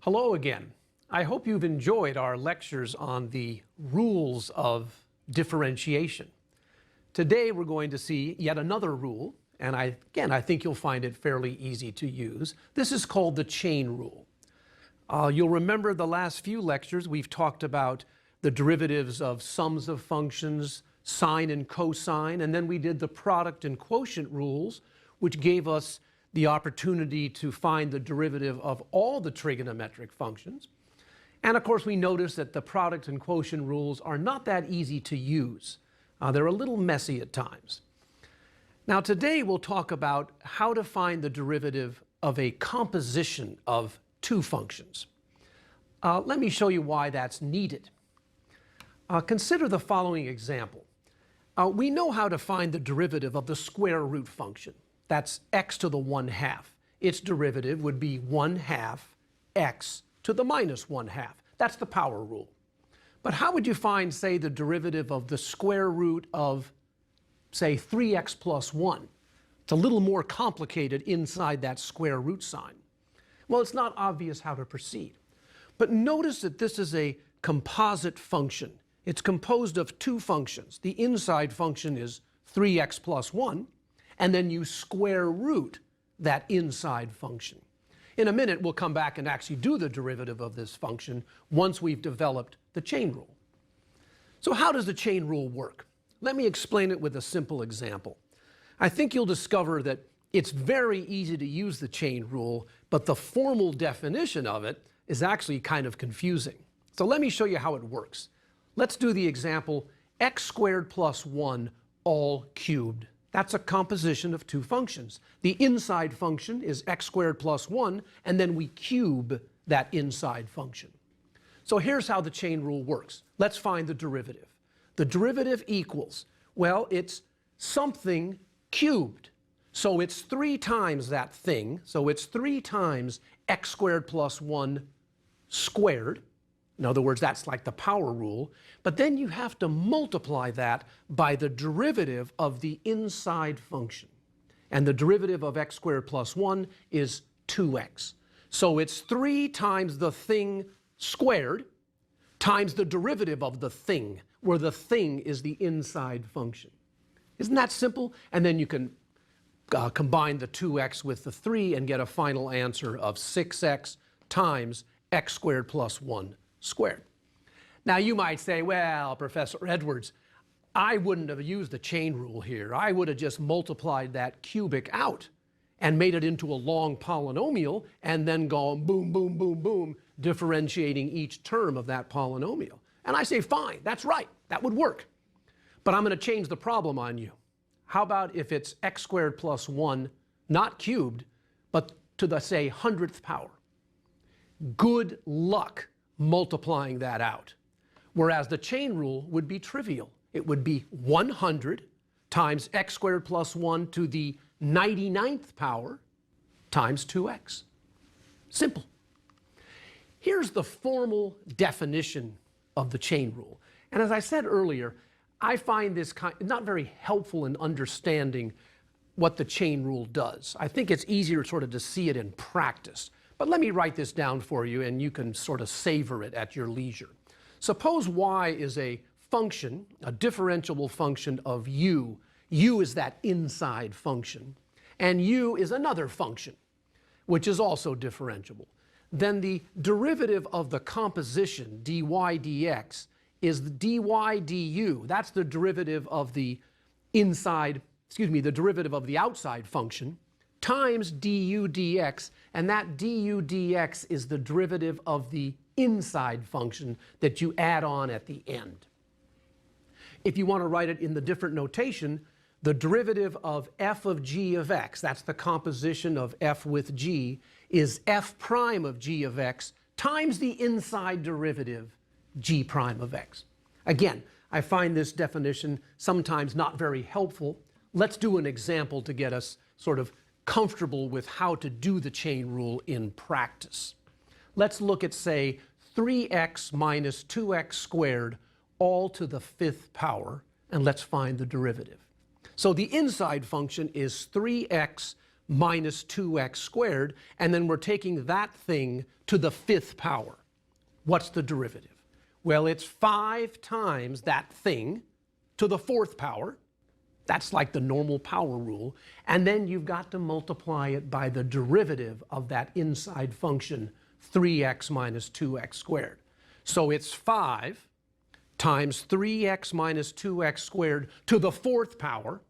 Hello again. I hope you've enjoyed our lectures on the rules of differentiation. Today we're going to see yet another rule, and I think you'll find it fairly easy to use. This is called the chain rule. You'll remember the last few lectures we've talked about the derivatives of sums of functions, sine and cosine, and then we did the product and quotient rules, which gave us the opportunity to find the derivative of all the trigonometric functions. And of course, we noticed that the product and quotient rules are not that easy to use. They're a little messy at times. Now today we'll talk about how to find the derivative of a composition of two functions. Let me show you why that's needed. Consider the following example. We know how to find the derivative of the square root function. That's x to the 1/2. Its derivative would be 1/2 x to the minus 1/2. That's the power rule. But how would you find, say, the derivative of the square root of, say, 3x plus 1? It's a little more complicated inside that square root sign. Well, it's not obvious how to proceed. But notice that this is a composite function. It's composed of two functions. The inside function is 3x plus 1. And then you square root that inside function. In a minute, we'll come back and actually do the derivative of this function once we've developed the chain rule. So how does the chain rule work? Let me explain it with a simple example. I think you'll discover that it's very easy to use the chain rule, but the formal definition of it is actually kind of confusing. So let me show you how it works. Let's do the example x squared plus 1 all cubed. That's a composition of two functions. The inside function is x squared plus 1, and then we cube that inside function. So here's how the chain rule works. Let's find the derivative. The derivative equals, well, it's something cubed. So it's 3 times that thing. So it's 3 times x squared plus 1 squared. In other words, that's like the power rule. But then you have to multiply that by the derivative of the inside function. And the derivative of x squared plus 1 is 2x. So it's 3 times the thing squared times the derivative of the thing, where the thing is the inside function. Isn't that simple? And then you can combine the 2x with the 3 and get a final answer of 6x times x squared plus 1 squared. Now you might say, well, Professor Edwards, I wouldn't have used the chain rule here. I would have just multiplied that cubic out and made it into a long polynomial and then gone boom, boom, boom, boom, differentiating each term of that polynomial. And I say, fine, that's right, that would work. But I'm going to change the problem on you. How about if it's x squared plus 1, not cubed, but to the, say, 100th power? Good luck multiplying that out. Whereas the chain rule would be trivial. It would be 100 times x squared plus 1 to the 99th power times 2x. Simple. Here's the formal definition of the chain rule. And as I said earlier, I find this not very helpful in understanding what the chain rule does. I think it's easier sort of to see it in practice. But let me write this down for you and you can sort of savor it at your leisure. Suppose y is a function, a differentiable function of u. U is that inside function. And u is another function, which is also differentiable. Then the derivative of the composition, dy dx, is the dy du. That's the derivative of the the derivative of the outside function, times du dx, and that du dx is the derivative of the inside function that you add on at the end. If you want to write it in the different notation, the derivative of f of g of x, that's the composition of f with g, is f prime of g of x times the inside derivative g prime of x. Again, I find this definition sometimes not very helpful. Let's do an example to get us sort of comfortable with how to do the chain rule in practice. Let's look at, say, 3x minus 2x squared all to the 5th power, and let's find the derivative. So the inside function is 3x minus 2x squared, and then we're taking that thing to the 5th power. What's the derivative? Well, it's 5 times that thing to the 4th power. That's like the normal power rule. And then you've got to multiply it by the derivative of that inside function, 3x minus 2x squared. So it's 5 times 3x minus 2x squared to the 4th power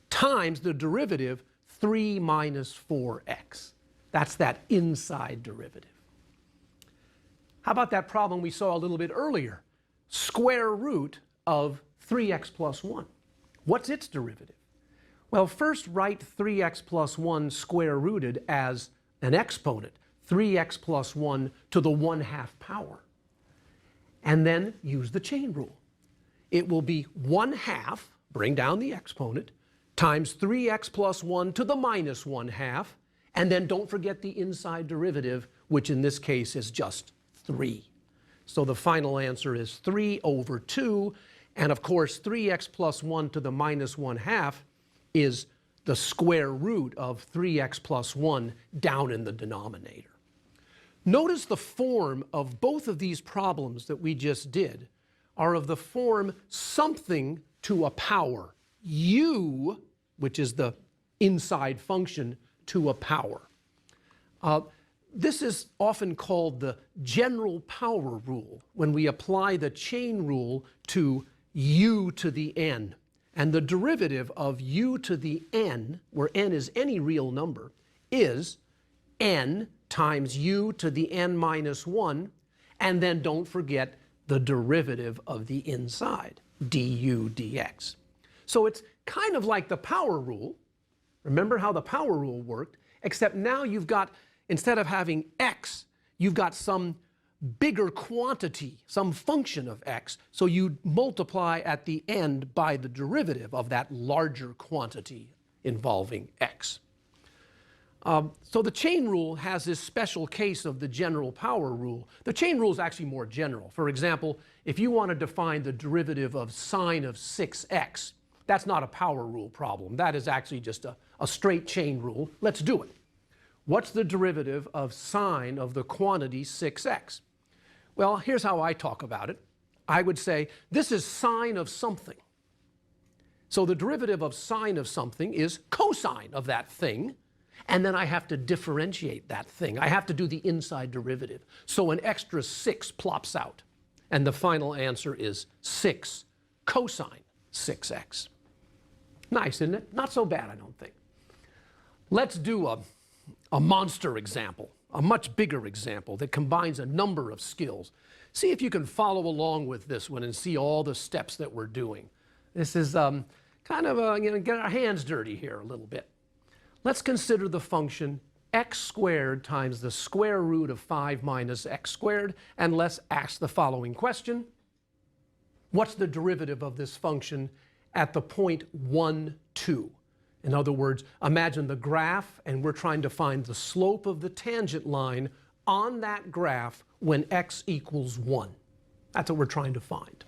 times the derivative 3 minus 4x. That's that inside derivative. How about that problem we saw a little bit earlier? Square root of 3x plus 1. What's its derivative? Well, first write 3x plus 1 square rooted as an exponent, 3x plus 1 to the 1/2 power. And then use the chain rule. It will be 1/2, bring down the exponent, times 3x plus 1 to the minus 1/2, and then don't forget the inside derivative, which in this case is just 3. So the final answer is 3 over 2, and of course 3x plus 1 to the minus 1/2 is the square root of 3x plus 1 down in the denominator. Notice the form of both of these problems that we just did are of the form something to a power, u, which is the inside function, to a power. This is often called the general power rule when we apply the chain rule to u to the n. And the derivative of u to the n, where n is any real number, is n times u to the n minus 1, and then don't forget the derivative of the inside, du dx. So it's kind of like the power rule. Remember how the power rule worked, except now you've got, instead of having x, you've got some bigger quantity, some function of x, so you multiply at the end by the derivative of that larger quantity involving x. So the chain rule has this special case of the general power rule. The chain rule is actually more general. For example, if you want to define the derivative of sine of 6x, that's not a power rule problem. That is actually just a straight chain rule. Let's do it. What's the derivative of sine of the quantity 6x? Well, here's how I talk about it. I would say this is sine of something. So the derivative of sine of something is cosine of that thing. And then I have to differentiate that thing. I have to do the inside derivative. So an extra 6 plops out. And the final answer is 6 cosine 6x. Nice, isn't it? Not so bad, I don't think. Let's do a monster example, a much bigger example that combines a number of skills. See if you can follow along with this one and see all the steps that we're doing. This is kind of, get our hands dirty here a little bit. Let's consider the function x squared times the square root of 5 minus x squared, and let's ask the following question. What's the derivative of this function at the point 1, 2? In other words, imagine the graph, and we're trying to find the slope of the tangent line on that graph when x equals 1. That's what we're trying to find.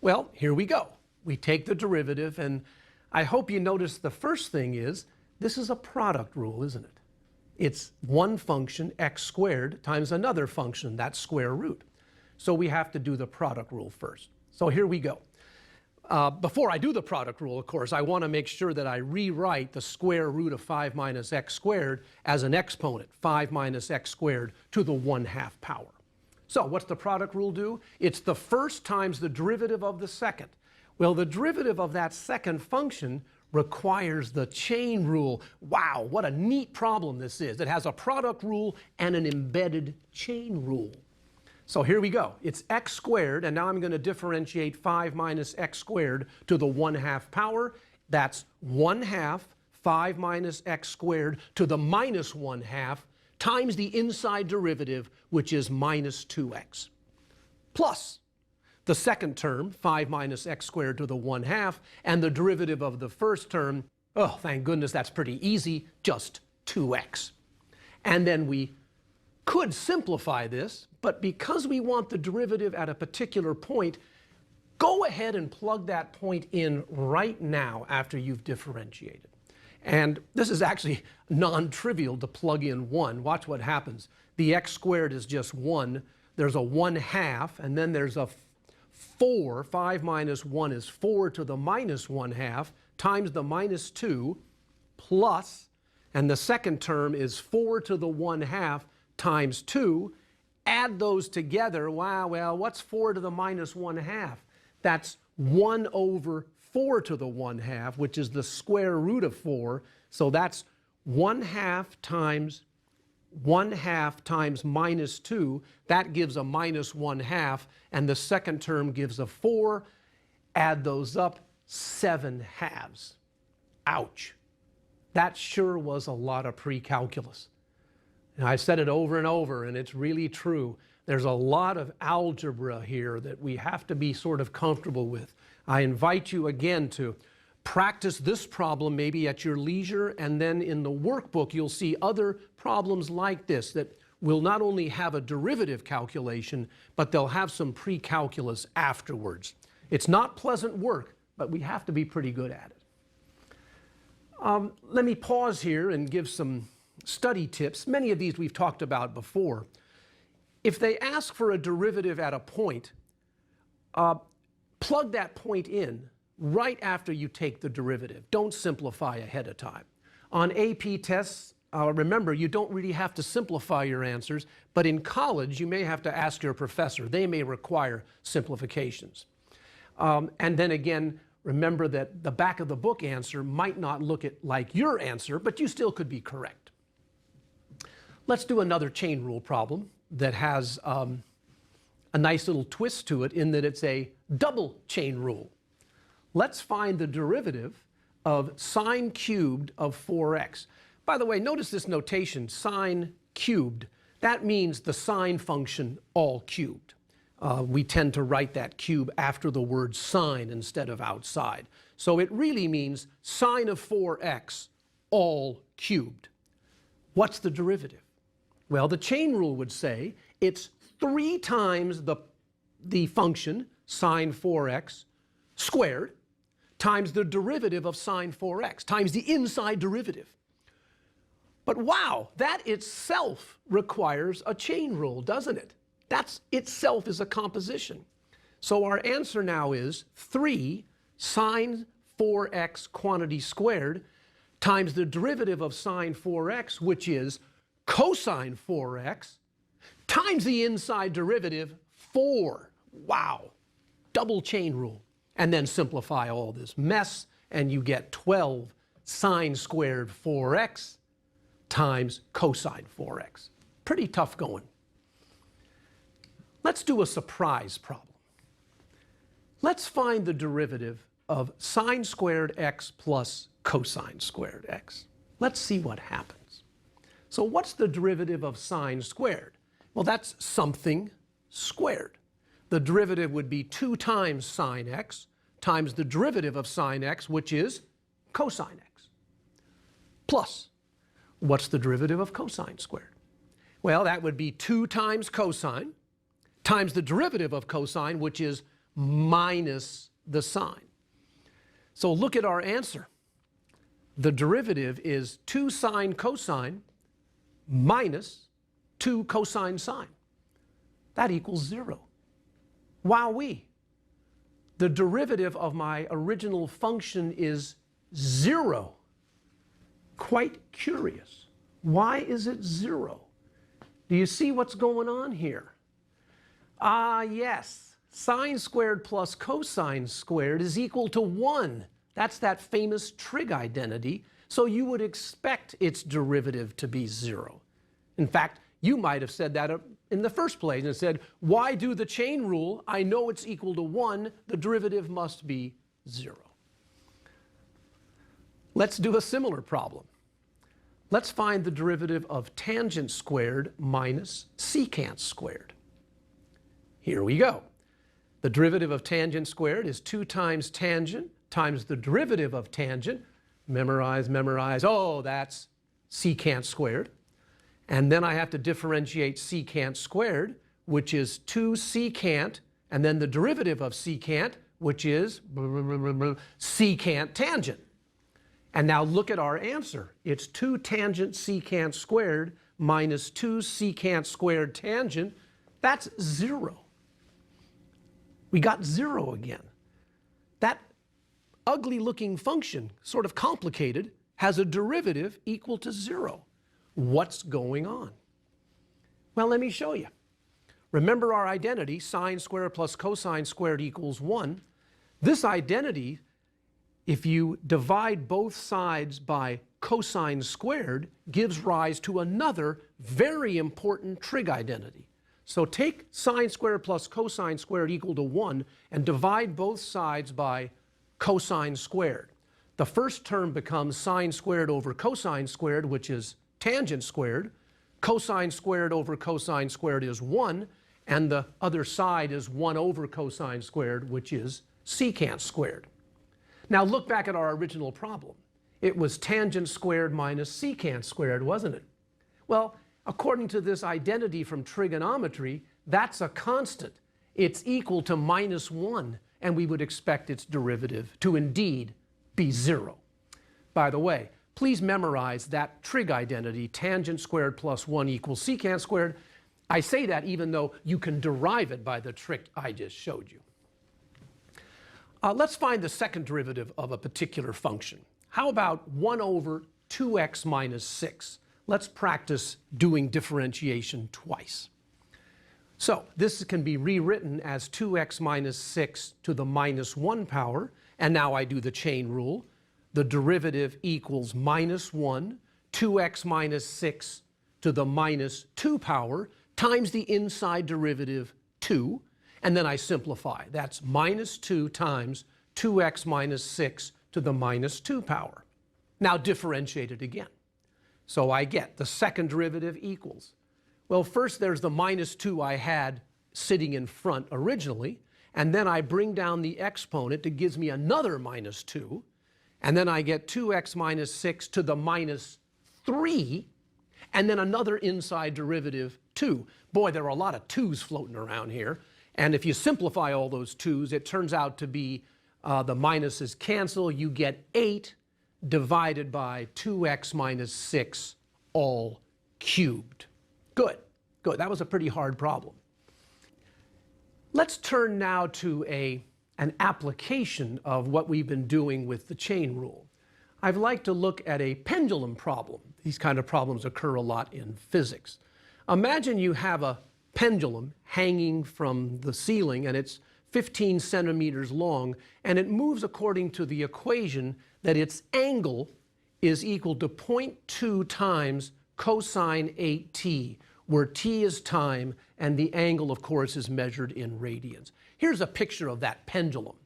Well, here we go. We take the derivative, and I hope you notice the first thing is, this is a product rule, isn't it? It's one function, x squared, times another function, that's square root. So we have to do the product rule first. So here we go. Before I do the product rule, of course, I want to make sure that I rewrite the square root of 5 minus x squared as an exponent, 5 minus x squared to the 1/2 power. So what's the product rule do? It's the first times the derivative of the second. Well, the derivative of that second function requires the chain rule. Wow, what a neat problem this is. It has a product rule and an embedded chain rule. So here we go. It's x squared, and now I'm going to differentiate 5 minus x squared to the 1/2 power. That's 1/2 5 minus x squared to the minus 1/2 times the inside derivative, which is minus 2x, plus the second term, 5 minus x squared to the 1/2, and the derivative of the first term, oh, thank goodness, that's pretty easy, just 2x. And then we could simplify this, but because we want the derivative at a particular point, go ahead and plug that point in right now after you've differentiated. And this is actually non-trivial to plug in 1. Watch what happens. The x squared is just 1. There's a 1/2, and then there's a 4. 5 minus 1 is 4 to the minus 1/2 times the minus 2 plus, and the second term is 4 to the 1/2 times 2. Add those together. Wow, well, what's 4 to the minus 1/2? That's 1 over 4 to the 1/2, which is the square root of 4. So that's 1/2 times 1/2 times minus 2. That gives a minus 1/2, and the second term gives a 4. Add those up, 7/2. Ouch. That sure was a lot of pre-calculus. And I've said it over and over, and it's really true. There's a lot of algebra here that we have to be sort of comfortable with. I invite you again to practice this problem maybe at your leisure, and then in the workbook you'll see other problems like this that will not only have a derivative calculation, but they'll have some pre-calculus afterwards. It's not pleasant work, but we have to be pretty good at it. Let me pause here and give some study tips. Many of these we've talked about before. If they ask for a derivative at a point, plug that point in right after you take the derivative. Don't simplify ahead of time. On AP tests, remember, you don't really have to simplify your answers, but in college you may have to ask your professor. They may require simplifications. And then again, remember that the back of the book answer might not look like your answer, but you still could be correct. Let's do another chain rule problem that has a nice little twist to it in that it's a double chain rule. Let's find the derivative of sine cubed of 4x. By the way, notice this notation, sine cubed. That means the sine function all cubed. We tend to write that cube after the word sine instead of outside. So it really means sine of 4x all cubed. What's the derivative? Well, the chain rule would say it's 3 times the function sine 4x squared times the derivative of sine 4x times the inside derivative. But wow, that itself requires a chain rule, doesn't it? That itself is a composition. So our answer now is 3 sine 4x quantity squared times the derivative of sine 4x, which is cosine 4x, times the inside derivative, 4. Wow. Double chain rule. And then simplify all this mess, and you get 12 sine squared 4x times cosine 4x. Pretty tough going. Let's do a surprise problem. Let's find the derivative of sine squared x plus cosine squared x. Let's see what happens. So what's the derivative of sine squared? Well, that's something squared. The derivative would be 2 times sine x times the derivative of sine x, which is cosine x. Plus, what's the derivative of cosine squared? Well, that would be 2 times cosine times the derivative of cosine, which is minus the sine. So look at our answer. The derivative is 2 sine cosine minus 2 cosine sine. That equals 0. Wowee. The derivative of my original function is 0. Quite curious. Why is it 0? Do you see what's going on here? Yes. Sine squared plus cosine squared is equal to 1. That's that famous trig identity. So you would expect its derivative to be 0. In fact, you might have said that in the first place and said, why do the chain rule? I know it's equal to 1. The derivative must be 0. Let's do a similar problem. Let's find the derivative of tangent squared minus secant squared. Here we go. The derivative of tangent squared is 2 times tangent times the derivative of tangent. Memorize, memorize. Oh, that's secant squared. And then I have to differentiate secant squared, which is 2 secant, and then the derivative of secant, which is secant tangent. And now look at our answer. It's 2 tangent secant squared minus 2 secant squared tangent. That's 0. We got 0 again. That ugly looking function, sort of complicated, has a derivative equal to 0. What's going on? Well, let me show you. Remember our identity, sine squared plus cosine squared equals 1. This identity, if you divide both sides by cosine squared, gives rise to another very important trig identity. So take sine squared plus cosine squared equal to 1 and divide both sides by cosine squared. The first term becomes sine squared over cosine squared, which is tangent squared. Cosine squared over cosine squared is 1, and the other side is 1 over cosine squared, which is secant squared. Now look back at our original problem. It was tangent squared minus secant squared, wasn't it? Well, according to this identity from trigonometry, that's a constant. It's equal to minus 1, and we would expect its derivative to indeed be 0. By the way, please memorize that trig identity, tangent squared plus 1 equals secant squared. I say that even though you can derive it by the trick I just showed you. Let's find the second derivative of a particular function. How about 1 over 2x minus 6? Let's practice doing differentiation twice. So this can be rewritten as 2x minus 6 to the minus 1 power, and now I do the chain rule. The derivative equals minus 1, 2x minus 6 to the minus 2 power, times the inside derivative 2, and then I simplify. That's minus 2 times 2x minus 6 to the minus 2 power. Now differentiate it again. So I get the second derivative equals. Well, first there's the minus 2 I had sitting in front originally, and then I bring down the exponent. It gives me another minus 2, and then I get 2x minus 6 to the minus 3, and then another inside derivative 2. Boy, there are a lot of 2's floating around here. And if you simplify all those 2's, it turns out to be the minuses cancel. You get 8 divided by 2x minus 6 all cubed. Good, good. That was a pretty hard problem. Let's turn now to an application of what we've been doing with the chain rule. I'd like to look at a pendulum problem. These kind of problems occur a lot in physics. Imagine you have a pendulum hanging from the ceiling, and it's 15 centimeters long, and it moves according to the equation that its angle is equal to 0.2 times cosine 8t, where t is time and the angle, of course, is measured in radians. Here's a picture of that pendulum,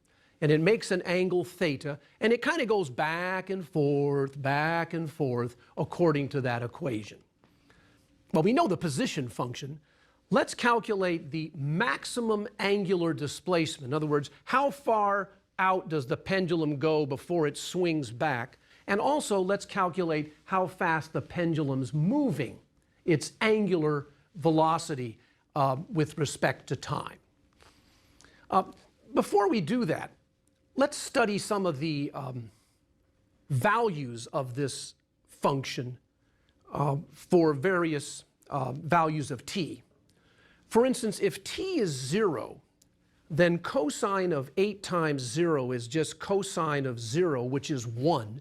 and it makes an angle theta, and it kind of goes back and forth according to that equation. Well, we know the position function. Let's calculate the maximum angular displacement. In other words, how far out does the pendulum go before it swings back? And also, let's calculate how fast the pendulum's moving, its angular velocity with respect to time. Before we do that, let's study some of the values of this function for various values of t. For instance, if t is 0, then cosine of 8 times 0 is just cosine of 0, which is 1,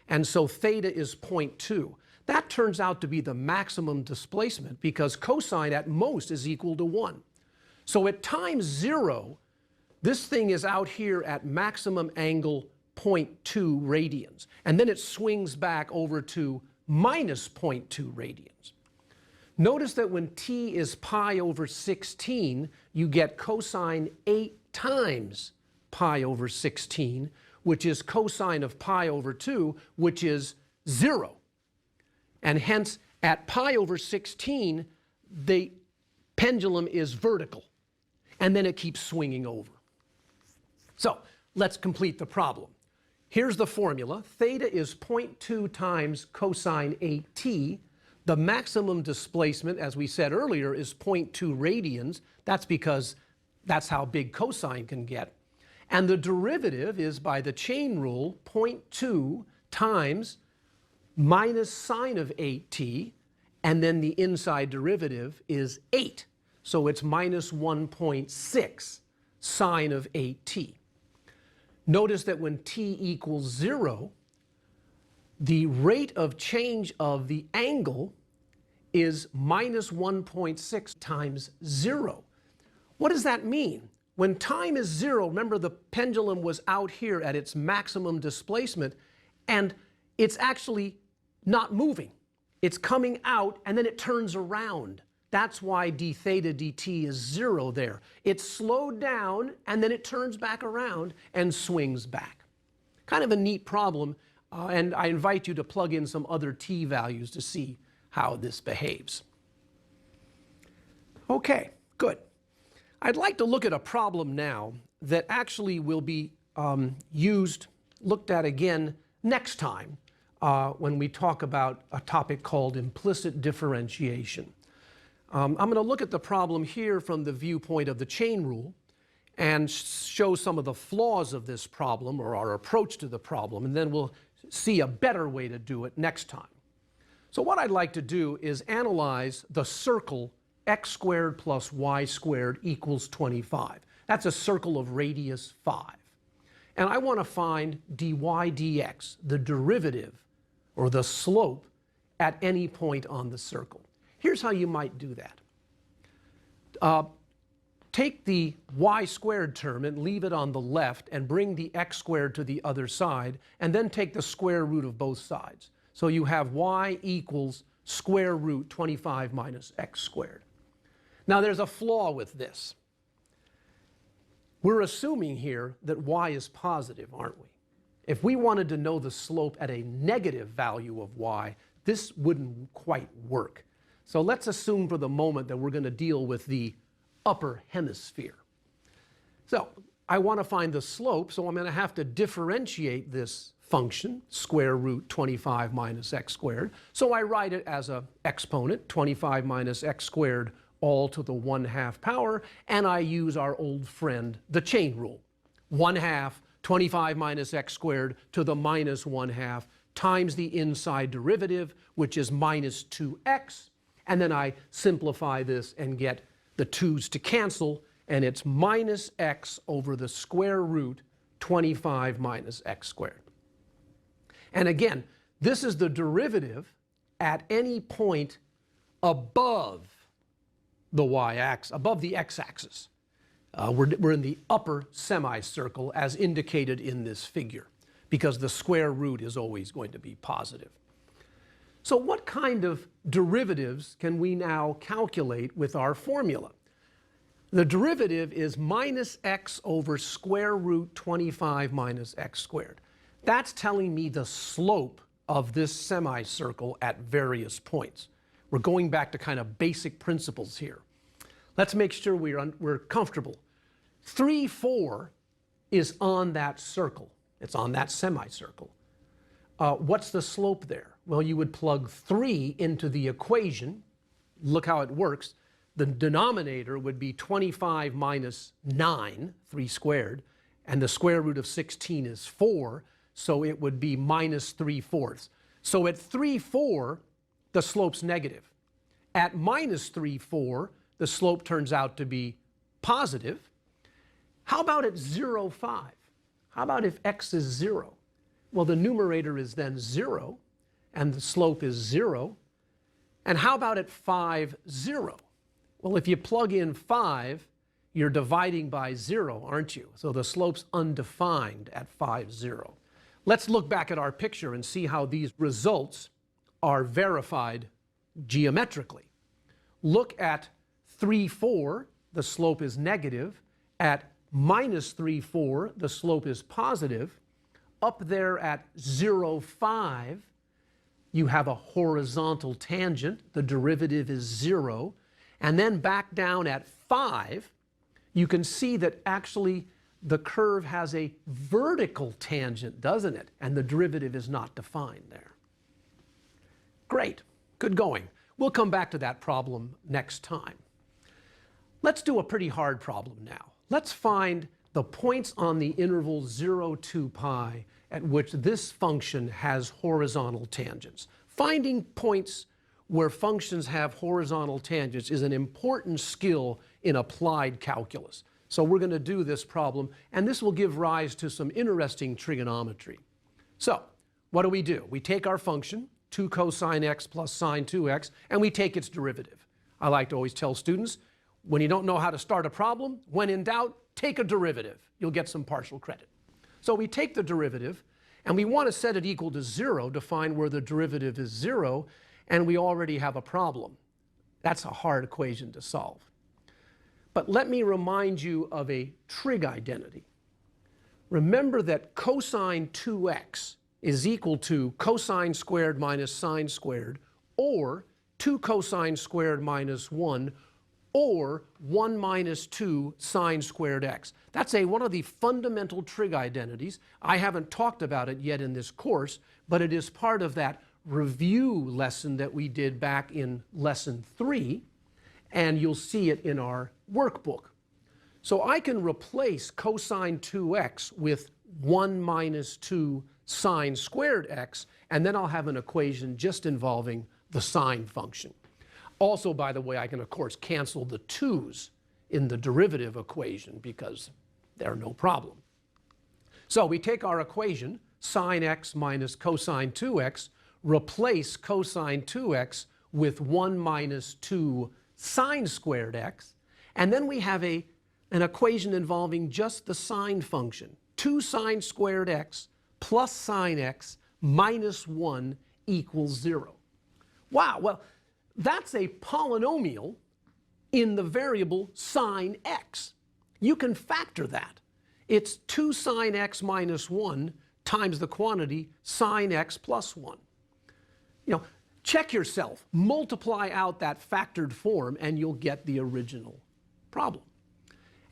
and so theta is 0.2. That turns out to be the maximum displacement because cosine at most is equal to 1. So at time 0, this thing is out here at maximum angle 0.2 radians, and then it swings back over to minus 0.2 radians. Notice that when t is pi over 16, you get cosine 8 times pi over 16, which is cosine of pi over 2, which is 0. And hence, at pi over 16, the pendulum is vertical, and then it keeps swinging over. So let's complete the problem. Here's the formula. Theta is 0.2 times cosine 8t. The maximum displacement, as we said earlier, is 0.2 radians. That's because that's how big cosine can get. And the derivative is, by the chain rule, 0.2 times minus sine of 8t, and then the inside derivative is 8. So it's minus 1.6 sine of 8t. Notice that when t equals 0, the rate of change of the angle is minus 1.6 times 0. What does that mean? When time is 0, remember the pendulum was out here at its maximum displacement, and it's actually not moving. It's coming out and then it turns around. That's why d theta dt is 0 there. It's slowed down and then it turns back around and swings back. Kind of a neat problem, and I invite you to plug in some other t values to see how this behaves. Okay, good. I'd like to look at a problem now that actually will be looked at again next time when we talk about a topic called implicit differentiation. I'm going to look at the problem here from the viewpoint of the chain rule and show some of the flaws of this problem, or our approach to the problem, and then we'll see a better way to do it next time. So what I'd like to do is analyze the circle x squared plus y squared equals 25. That's a circle of radius 5. And I want to find dy dx, the derivative or the slope at any point on the circle. Here's how you might do that. Take the y squared term and leave it on the left and bring the x squared to the other side, and then take the square root of both sides. So you have y equals square root 25 minus x squared. Now there's a flaw with this. We're assuming here that y is positive, aren't we? If we wanted to know the slope at a negative value of y, this wouldn't quite work. So let's assume for the moment that we're going to deal with the upper hemisphere. So I want to find the slope, so I'm going to have to differentiate this function, square root 25 minus x squared. So I write it as an exponent, 25 minus x squared all to the 1/2 power, and I use our old friend, the chain rule. 1/2, 25 minus x squared to the minus 1/2 times the inside derivative, which is minus 2x, and then I simplify this and get the 2's to cancel, and it's minus x over the square root 25 minus x squared. And again, this is the derivative at any point above the y-axis, above the x-axis. We're in the upper semicircle as indicated in this figure, because the square root is always going to be positive. So what kind of derivatives can we now calculate with our formula? The derivative is minus x over square root 25 minus x squared. That's telling me the slope of this semicircle at various points. We're going back to kind of basic principles here. Let's make sure we're comfortable. 3, 4 is on that circle. It's on that semicircle. What's the slope there? Well, you would plug 3 into the equation. Look how it works. The denominator would be 25 minus 9, 3 squared, and the square root of 16 is 4, so it would be minus 3/4. So at 3, 4, the slope's negative. At minus 3, 4, the slope turns out to be positive. How about at 0, 5? How about if x is 0? Well, the numerator is then 0, and the slope is 0. And how about at 5, 0? Well, if you plug in 5, you're dividing by 0, aren't you? So the slope's undefined at 5, 0. Let's look back at our picture and see how these results are verified geometrically. Look at 3, 4, the slope is negative. At minus 3, 4, the slope is positive. Up there at 0, 5, you have a horizontal tangent. The derivative is 0. And then back down at 5, you can see that actually the curve has a vertical tangent, doesn't it? And the derivative is not defined there. Great, good going. We'll come back to that problem next time. Let's do a pretty hard problem now. Let's find the points on the interval 0, 2 pi at which this function has horizontal tangents. Finding points where functions have horizontal tangents is an important skill in applied calculus. So we're going to do this problem, and this will give rise to some interesting trigonometry. So what do? We take our function, 2 cosine x plus sine 2x, and we take its derivative. I like to always tell students, when you don't know how to start a problem, when in doubt, take a derivative. You'll get some partial credit. So we take the derivative, and we want to set it equal to 0 to find where the derivative is 0, and we already have a problem. That's a hard equation to solve. But let me remind you of a trig identity. Remember that cosine 2x is equal to cosine squared minus sine squared, or 2 cosine squared minus 1, or 1 minus 2 sine squared x. That's one of the fundamental trig identities. I haven't talked about it yet in this course, but it is part of that review lesson that we did back in lesson 3, and you'll see it in our workbook. So I can replace cosine 2x with 1 minus 2 sine squared x, and then I'll have an equation just involving the sine function. Also, by the way, I can, of course, cancel the 2's in the derivative equation because they're no problem. So we take our equation, sine x minus cosine 2x, replace cosine 2x with 1 minus 2 sine squared x, and then we have an equation involving just the sine function, 2 sine squared x plus sine x minus 1 equals 0. Wow, well, that's a polynomial in the variable sine x. You can factor that. It's 2 sine x minus 1 times the quantity sine x plus 1. You know, check yourself. Multiply out that factored form and you'll get the original problem.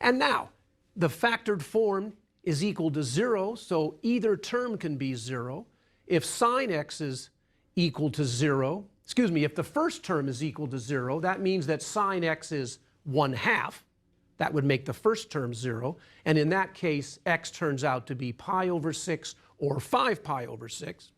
And now, the factored form is equal to 0, so either term can be 0. If sine x is equal to 0, if the first term is equal to 0, that means that sine x is 1/2. That would make the first term 0. And in that case, x turns out to be pi over 6 or 5 pi over 6.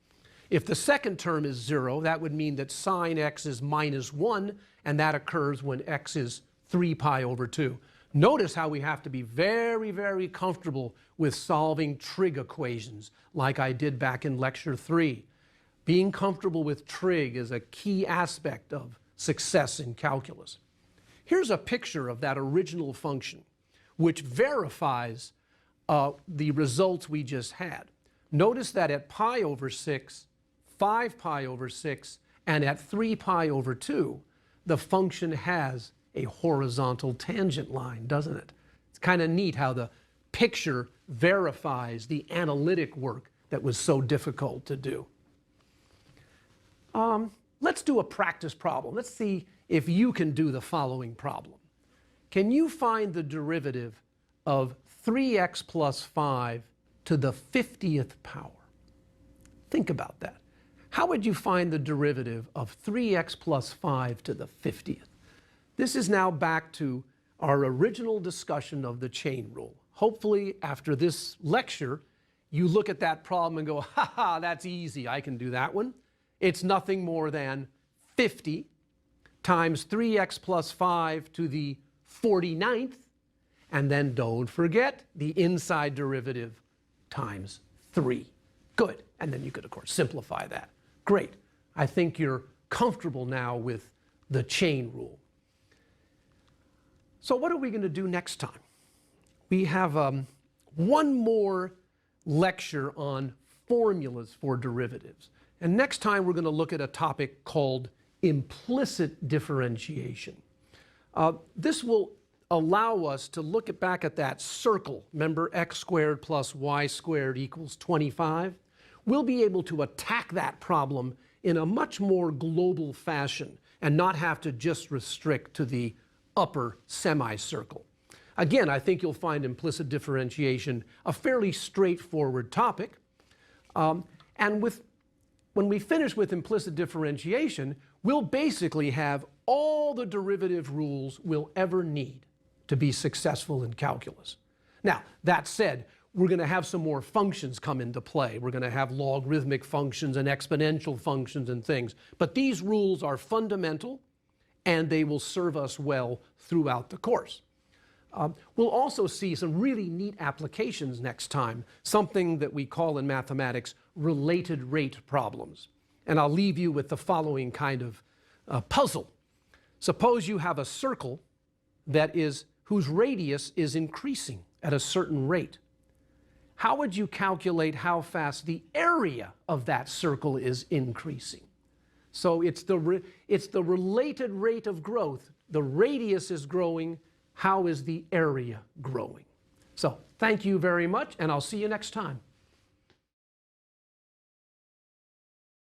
If the second term is 0, that would mean that sine x is minus 1, and that occurs when x is 3 pi over 2. Notice how we have to be very, very comfortable with solving trig equations like I did back in lecture 3. Being comfortable with trig is a key aspect of success in calculus. Here's a picture of that original function, which verifies the results we just had. Notice that at pi over 6, 5 pi over 6, and at 3 pi over 2, the function has a horizontal tangent line, doesn't it? It's kind of neat how the picture verifies the analytic work that was so difficult to do. Let's do a practice problem. Let's see if you can do the following problem. Can you find the derivative of 3x plus 5 to the 50th power? Think about that. How would you find the derivative of 3x plus 5 to the 50th? This is now back to our original discussion of the chain rule. Hopefully, after this lecture, you look at that problem and go, ha ha, that's easy, I can do that one. It's nothing more than 50 times 3x plus 5 to the 49th, and then don't forget the inside derivative times 3. Good, and then you could, of course, simplify that. Great, I think you're comfortable now with the chain rule. So what are we going to do next time? We have one more lecture on formulas for derivatives. And next time we're going to look at a topic called implicit differentiation. This will allow us to look back at that circle. Remember, x squared plus y squared equals 25? We'll be able to attack that problem in a much more global fashion and not have to just restrict to the upper semicircle. Again, I think you'll find implicit differentiation a fairly straightforward topic. When we finish with implicit differentiation, we'll basically have all the derivative rules we'll ever need to be successful in calculus. Now, that said, we're going to have some more functions come into play. We're going to have logarithmic functions and exponential functions and things. But these rules are fundamental, and they will serve us well throughout the course. We'll also see some really neat applications next time, something that we call in mathematics related rate problems. And I'll leave you with the following kind of puzzle. Suppose you have a circle whose radius is increasing at a certain rate. How would you calculate how fast the area of that circle is increasing? So it's the related rate of growth. The radius is growing. How is the area growing? So thank you very much, and I'll see you next time.